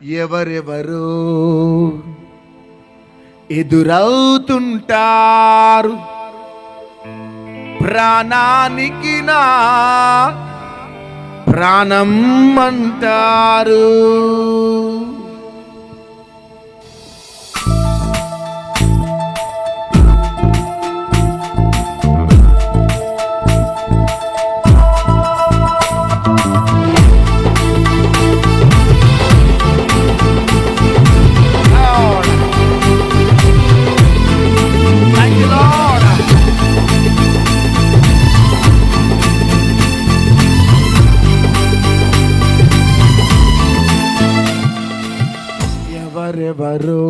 ఎవరెవరు ఎదురవుతుంటారు ప్రాణానికి నా ప్రాణం అంటారు. ఎవరెవరు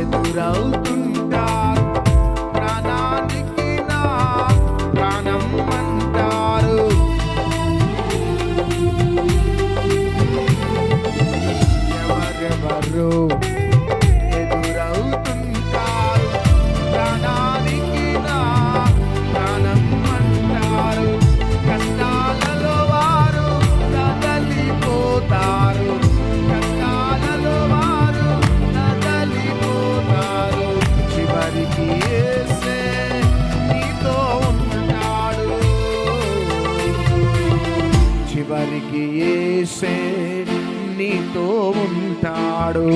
ఎదురవుతుంటారు ప్రాణానికి నా ప్రాణం అంటారు. ఎవరెవరు ఎదురవుతుంటారు ప్రాణానికి నా ప్రాణం అంటారు. కష్టాలలో వారు కదలిపోతారు, చివరికి యేసే నీతో ఉంటాడు, చివరికి యేసే నీతో ఉంటాడు.